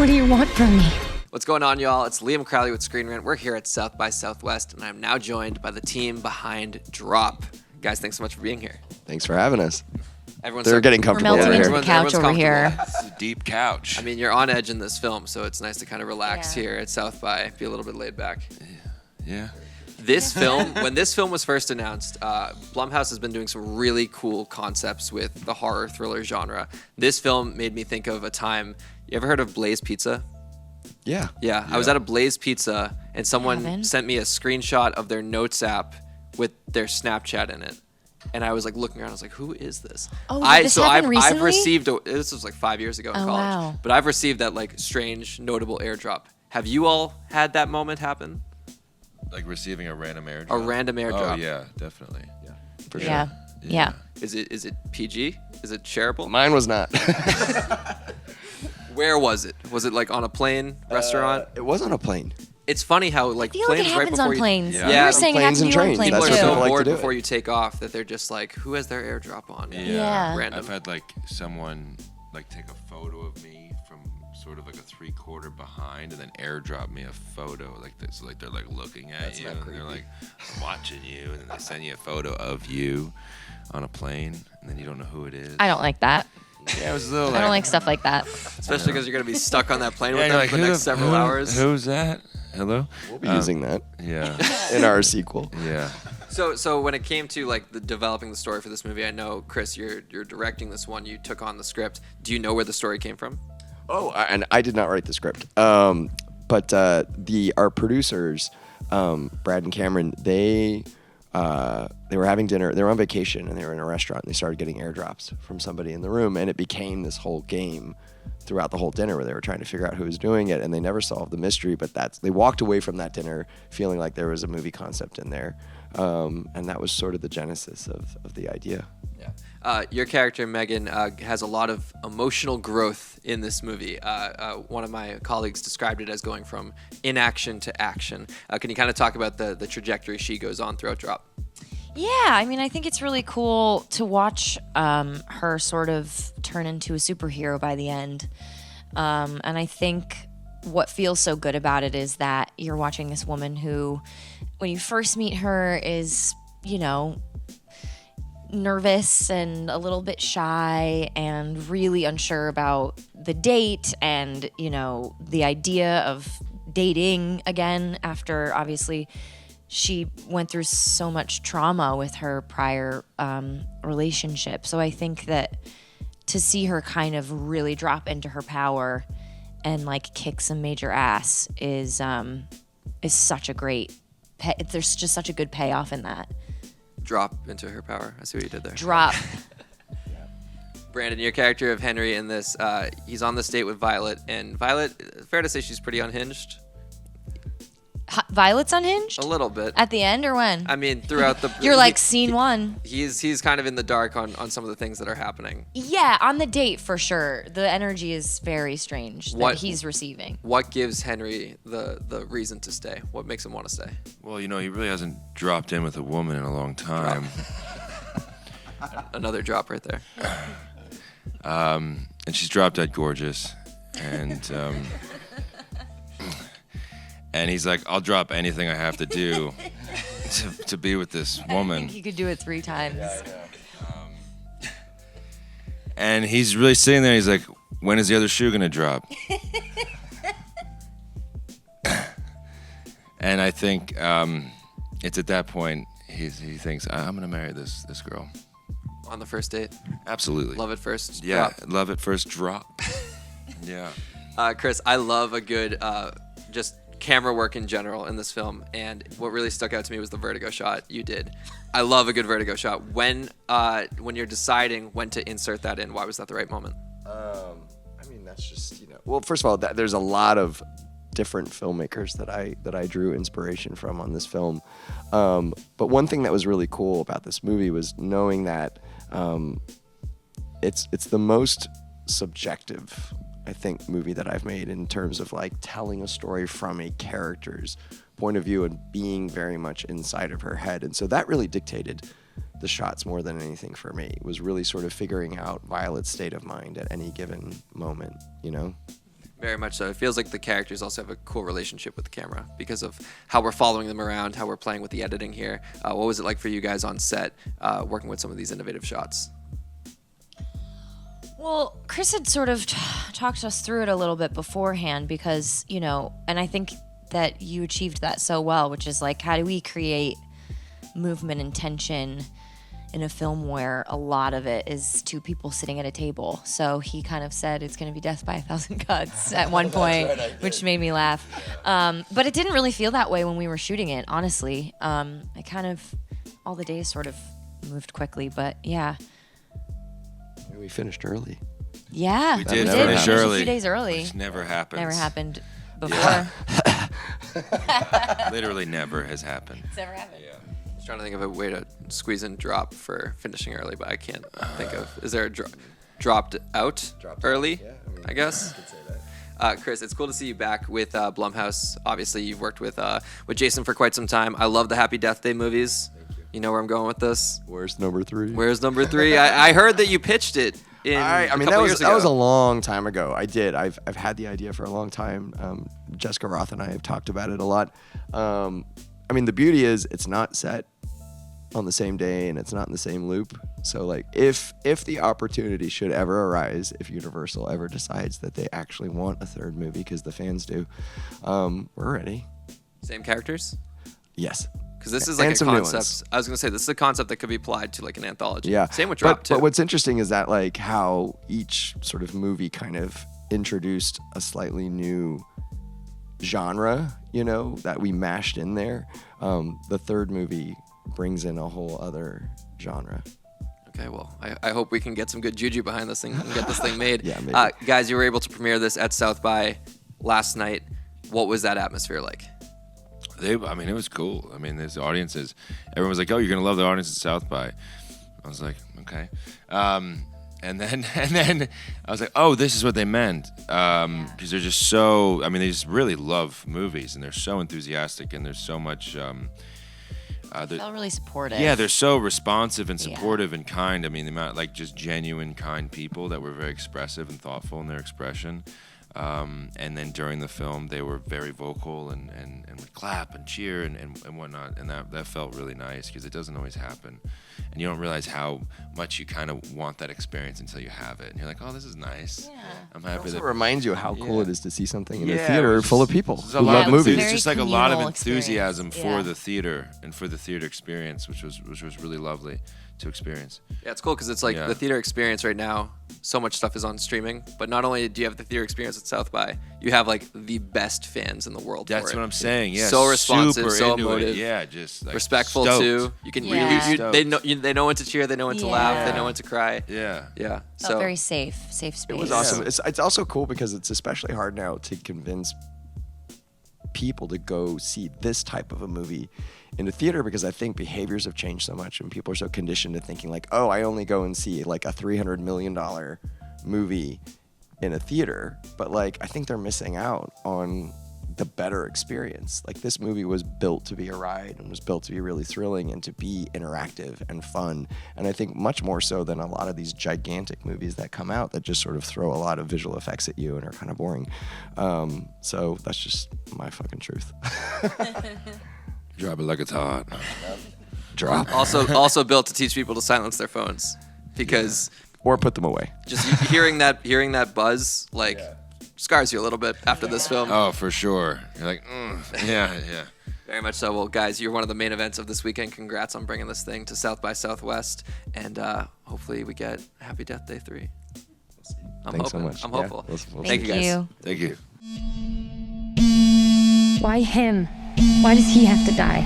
What do you want from me? What's going on, y'all? It's Liam Crowley with ScreenRant. We're here at South by Southwest, and I'm now joined by the team behind Drop. Guys, thanks so much for being here. Thanks for having us. They're getting comfortable. We're melting over into here. the couch over here. It's a deep couch. I mean, you're on edge in this film, so it's nice to kind of relax Yeah. here at South by, be a little bit laid back. Yeah. This film, when this film was first announced, Blumhouse has been doing some really cool concepts with the horror thriller genre. This film made me think of a time. You ever heard of Blaze Pizza? Yeah. Yeah, I was at a Blaze Pizza, and someone Haven't. sent me a screenshot of their Notes app with their Snapchat in it. And I was like looking around, I was like, who is this? Oh, did this happen I've recently? received, this was like 5 years ago in Oh, college. wow. But I've received that like strange, notable airdrop. Have you all had that moment happen? Like receiving a random airdrop. A random airdrop. Oh yeah, definitely. For sure. Yeah. Is it PG? Is it shareable? Mine was not. Where was it? Was it like on a plane, restaurant? It was on a plane. It's funny how like I feel like planes it right happens before on you, planes. Yeah. You Yeah, were saying it planes happened and to you on trains. planes people are That's too. what so like to bored do it. before you take off that they're just like, who has their airdrop on? Yeah. Random. I've had like someone like take a photo of me from sort of like a 3/4 behind and then airdrop me a photo like this. Like they're like looking at you and they're like watching you and then they send you a photo of you on a plane and then you don't know who it is. I don't like that. Yeah, it was a little I don't like stuff like that. Especially because you're going to be stuck on that plane with Yeah, them you're for the next several hours. Who's that? Hello? We'll be using that Yeah. in our sequel. Yeah. So when it came to like the developing the story for this movie, I know, Chris, you're directing this one. You took on the script. Do you know where the story came from? Oh, and I did not write the script. But our producers, Brad and Cameron, they were having dinner. They were on vacation and they were in a restaurant. And they started getting airdrops from somebody in the room, and it became this whole game throughout the whole dinner where they were trying to figure out who was doing it, and they never solved the mystery. But they walked away from that dinner feeling like there was a movie concept in there, and that was sort of the genesis of the idea. Yeah. Your character, Meghann, has a lot of emotional growth in this movie. One of my colleagues described it as going from inaction to action. Can you kind of talk about the trajectory she goes on throughout Drop? Yeah, I mean, I think it's really cool to watch her sort of turn into a superhero by the end. And I think what feels so good about it is that you're watching this woman who, when you first meet her, is, nervous and a little bit shy and really unsure about the date and, the idea of dating again after obviously she went through so much trauma with her prior relationship. So I think that to see her kind of really drop into her power and like kick some major ass is such a great there's just such a good payoff in that. Drop into her power. I see what you did there. Drop. Brandon, your character of Henry in this, he's on this date with Violet, and Violet, fair to say she's pretty unhinged? Violet's unhinged? A little bit. At the end or when? I mean, throughout the... You're like scene one. He's kind of in the dark on some of the things that are happening. Yeah, on the date for sure. The energy is very strange that he's receiving. What gives Henry the reason to stay? What makes him want to stay? Well, he really hasn't dropped in with a woman in a long time. Another drop right there. And she's drop dead gorgeous. And and he's like, I'll drop anything I have to do to be with this I woman. think he could do it 3 times. And he's really sitting there. He's like, when is the other shoe gonna drop? And I think it's at that point he thinks, I'm gonna marry this girl. On the first date? Absolutely. Love at first Yeah, drop. love at first drop. Yeah. Chris, I love a good just camera work in general in this film, and what really stuck out to me was the vertigo shot you did. I love a good vertigo shot. When you're deciding when to insert that in, why was that the right moment? I mean, that's just Well, first of all, there's a lot of different filmmakers that I drew inspiration from on this film. But one thing that was really cool about this movie was knowing that it's the most subjective, I think, movie that I've made in terms of like telling a story from a character's point of view and being very much inside of her head. And so that really dictated the shots more than anything for me. It was really sort of figuring out Violet's state of mind at any given moment, Very much so. It feels like the characters also have a cool relationship with the camera because of how we're following them around, how we're playing with the editing here. What was it like for you guys on set working with some of these innovative shots? Well, Chris had sort of talked us through it a little bit beforehand because, you know, and I think that you achieved that so well, which is like, how do we create movement and tension in a film where a lot of it is two people sitting at a table? So he kind of said it's going to be death by 1,000 cuts at one point, which made me laugh. But it didn't really feel that way when we were shooting it, honestly. It kind of, all the days sort of moved quickly, but yeah. We finished early. Yeah, We did finish finish a early. few days early. Which never happens. Never happened before. Yeah. Literally never has happened. It's never happened. I was trying to think of a way to squeeze in drop for finishing early, but I can't think of. Is there a dropped out early? Yeah, I guess. could say that. Chris, it's cool to see you back with Blumhouse. Obviously, you've worked with Jason for quite some time. I love the Happy Death Day movies. You know where I'm going with this? Where's number 3? Where's number 3? I heard that you pitched it. I mean, that was a long time ago. I did. I've had the idea for a long time. Jessica Roth and I have talked about it a lot. I mean, the beauty is it's not set on the same day and it's not in the same loop. So like, if the opportunity should ever arise, if Universal ever decides that they actually want a third movie, because the fans do, we're ready. Same characters? Yes. Because this is like And a some new concept. ones. I was going to say, this is a concept that could be applied to like an anthology. Yeah. Same with Drop, too. But what's interesting is that like how each sort of movie kind of introduced a slightly new genre, you know, that we mashed in there. The third movie brings in a whole other genre. Okay, well, I hope we can get some good juju behind this thing and get this thing made. Yeah, maybe. Guys, you were able to premiere this at South by last night. What was that atmosphere like? I mean, it was cool. I mean, there's audiences. Everyone was like, "Oh, you're gonna love the audience at South by." I was like, "Okay," and then I was like, "Oh, this is what they meant," because they're just so. I mean, they just really love movies, and they're so enthusiastic, and there's so much. Felt really supportive. Yeah, they're so responsive and supportive and kind. I mean, the amount like just genuine, kind people that were very expressive and thoughtful in their expression. And then during the film, they were very vocal and would clap and cheer and whatnot. And that felt really nice because it doesn't always happen. And you don't realize how much you kind of want that experience until you have it. And you're like, oh, this is nice. Yeah. I'm happy It that. reminds you how cool it is to see something in a Yeah, theater it's full of people There's who a lot love of movies. It's just like a lot of communal enthusiasm experience. for the theater and for the theater experience, which was really lovely to experience. Yeah, it's cool because it's like the theater experience right now. So much stuff is on streaming, but not only do you have the theater experience at South by, you have like the best fans in the world. That's for what it. I'm saying. Yeah, so responsive, super so into emotive. It. Yeah, just like Respectful stoked. too. You can Yeah. they know when to cheer, they know when to laugh, they know when to cry. Yeah. Yeah. Felt So very safe space. It was awesome. It's also cool because it's especially hard now to convince people to go see this type of a movie in the theater, because I think behaviors have changed so much and people are so conditioned to thinking like, oh, I only go and see like a $300 million movie in a theater. But like, I think they're missing out on the better experience. Like, this movie was built to be a ride and was built to be really thrilling and to be interactive and fun. And I think much more so than a lot of these gigantic movies that come out that just sort of throw a lot of visual effects at you and are kind of boring. So that's just my fucking truth. Drop it like it's hot. Drop. also built to teach people to silence their phones because Or put them away. just hearing that buzz like scars you a little bit after this film. Oh, for sure. You're like, yeah. Very much so. Well, guys, you're one of the main events of this weekend. Congrats on bringing this thing to South by Southwest, and hopefully we get Happy Death Day 3. Thanks so much. I'm Yeah, hopeful. we'll Thank see. you, guys. Thank you. Why him? Why does he have to die?